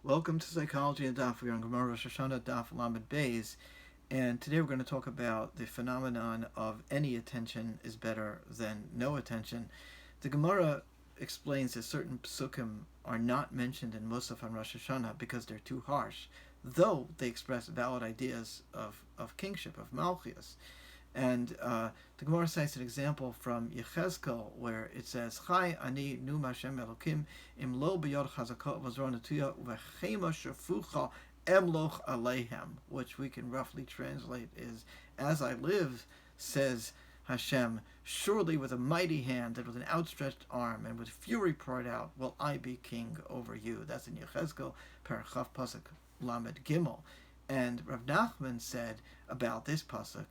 Welcome to Psychology and Daf. We're on Gemara Rosh Hashanah Daf Lamed Beis, and today we're going to talk about the phenomenon of any attention is better than no attention. The Gemara explains that certain psukim are not mentioned in Musaf on Rosh Hashanah because they're too harsh, though they express valid ideas of kingship, of Malchus. And the Gemara cites an example from Yechezkel where it says, Chai ani nu Hashem Elokim im lo b'yod chazakot v'zro netuya v'chema shafucha emloch aleihem, which we can roughly translate is, as I live, says Hashem, surely with a mighty hand and with an outstretched arm and with fury poured out will I be king over you. That's in Yechezkel, Parachaf Pasuk Lamed Gimel. And Rav Nachman said about this pasuk,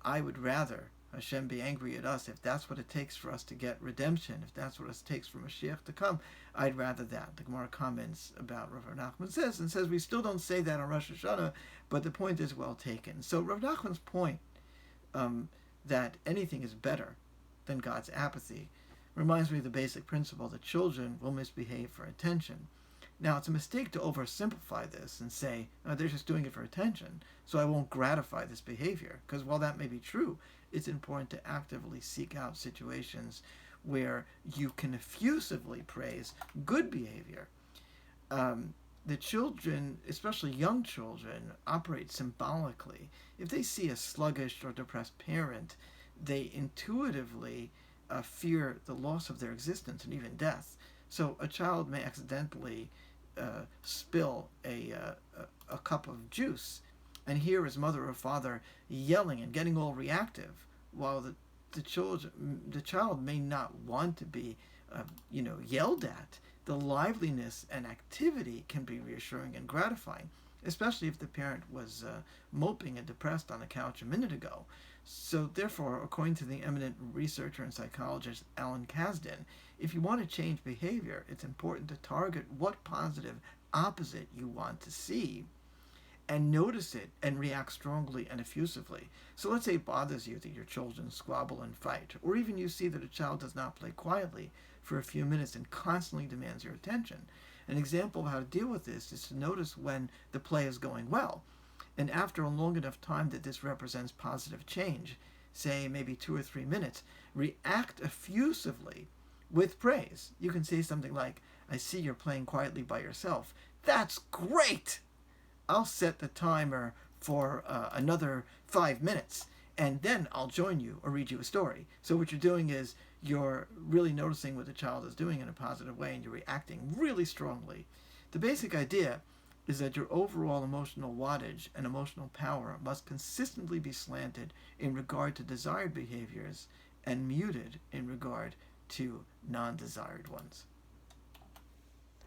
I would rather Hashem be angry at us if that's what it takes for us to get redemption, if that's what it takes for Mashiach to come. I'd rather that. The Gemara comments about Rav Nachman says we still don't say that on Rosh Hashanah, but the point is well taken. So Rav Nachman's point that anything is better than God's apathy reminds me of the basic principle that children will misbehave for attention. Now, it's a mistake to oversimplify this and say, oh, they're just doing it for attention, so I won't gratify this behavior. Because while that may be true, it's important to actively seek out situations where you can effusively praise good behavior. The children, especially young children, operate symbolically. If they see a sluggish or depressed parent, they intuitively fear the loss of their existence and even death. So a child may accidentally spill a cup of juice and hear his mother or father yelling and getting all reactive, while the child may not want to be yelled at. The liveliness and activity can be reassuring and gratifying, especially if the parent was moping and depressed on the couch a minute ago. So therefore, according to the eminent researcher and psychologist Alan Kasdan, if you want to change behavior, it's important to target what positive opposite you want to see and notice it and react strongly and effusively. So let's say it bothers you that your children squabble and fight, or even you see that a child does not play quietly for a few minutes and constantly demands your attention. An example of how to deal with this is to notice when the play is going well. And after a long enough time that this represents positive change, say maybe 2 or 3 minutes, react effusively with praise. You can say something like, I see you're playing quietly by yourself. That's great! I'll set the timer for another 5 minutes, and then I'll join you or read you a story. So what you're doing is you're really noticing what the child is doing in a positive way, and you're reacting really strongly. The basic idea is that your overall emotional wattage and emotional power must consistently be slanted in regard to desired behaviors and muted in regard to non-desired ones.